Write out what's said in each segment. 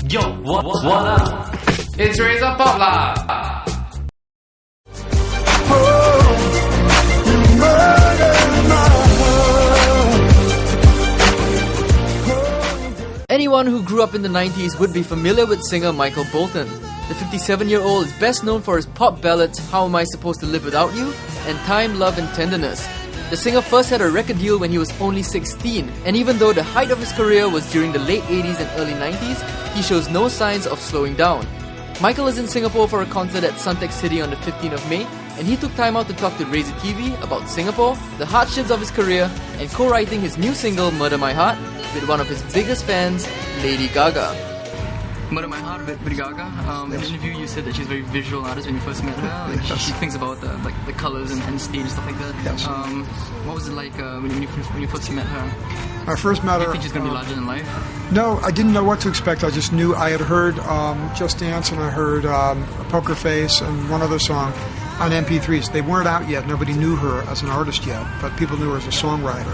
Yo, what up? It's Razor Pop lah. Anyone who grew up in the 90s would be familiar with singer Michael Bolton. The 57-year-old is best known for his pop ballads How Am I Supposed to Live Without You and Time, Love and Tenderness. The singer first had a record deal when he was only 16, and even though the height of his career was during the late 80s and early 90s, he shows no signs of slowing down. Michael is in Singapore for a concert at Suntec City on the 15th of May, and he took time out to talk to Razor TV about Singapore, the hardships of his career, and co-writing his new single Murder My Heart with one of his biggest fans, Lady Gaga. Murder My Heart with Lady Gaga. In the interview you said that she's a very visual artist when you first met her. Like she thinks about the colours and stage and stuff like that. Yes. What was it like when you first met her? I first met her. Do you think she's going to be larger than life? No, I didn't know what to expect. I just knew I had heard Just Dance and I heard Poker Face and one other song on MP3s. They weren't out yet. Nobody knew her as an artist yet, but people knew her as a songwriter.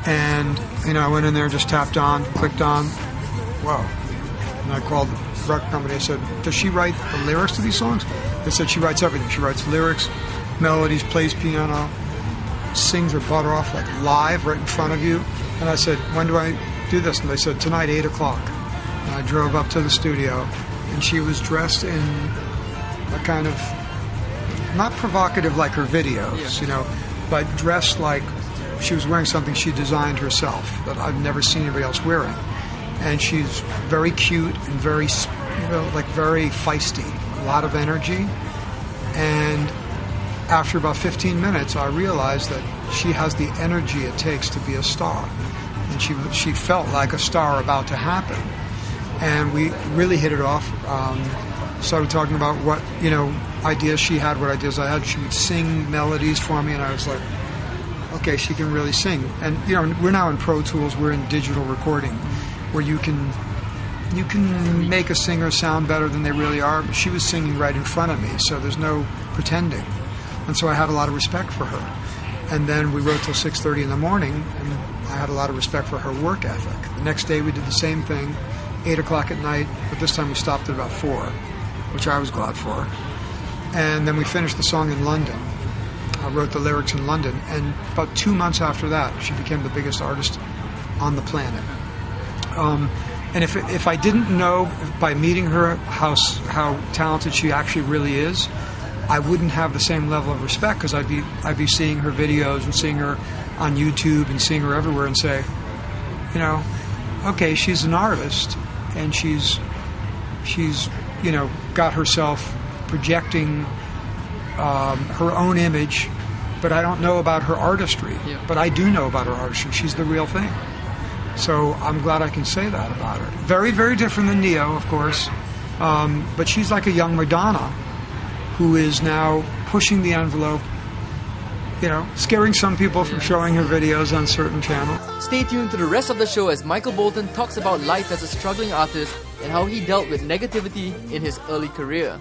And I went in there, just tapped on, clicked on. Whoa. And I called the record company. I said, does she write the lyrics to these songs? They said she writes everything. She writes lyrics, melodies, plays piano, sings her butt off like live right in front of you. And I said, when do I do this? And they said, tonight, 8 o'clock. And I drove up to the studio, and she was dressed in a kind of, not provocative like her videos, but dressed like she was wearing something she designed herself that I've never seen anybody else wearing. And she's very cute and very, very feisty, a lot of energy. And after about 15 minutes, I realized that she has the energy it takes to be a star. And she felt like a star about to happen. And we really hit it off. Started talking about what, ideas she had, what ideas I had. She would sing melodies for me, and I was like, okay, she can really sing. And, we're now in Pro Tools, we're in digital recording, where you can make a singer sound better than they really are. But she was singing right in front of me, so there's no pretending. And so I had a lot of respect for her. And then we wrote till 6:30 in the morning, and I had a lot of respect for her work ethic. The next day we did the same thing, 8 o'clock at night, but this time we stopped at about 4, which I was glad for. And then we finished the song in London. I wrote the lyrics in London, and about 2 months after that, she became the biggest artist on the planet. And if I didn't know by meeting her how talented she actually really is, I wouldn't have the same level of respect, because I'd be seeing her videos and seeing her on YouTube and seeing her everywhere and say, okay, she's an artist and she's got herself projecting her own image, but I don't know about her artistry. Yeah. But I do know about her artistry. She's the real thing. So I'm glad I can say that about her. Very, very different than Neo, of course. But she's like a young Madonna who is now pushing the envelope, scaring some people from showing her videos on certain channels. Stay tuned to the rest of the show as Michael Bolton talks about life as a struggling artist and how he dealt with negativity in his early career.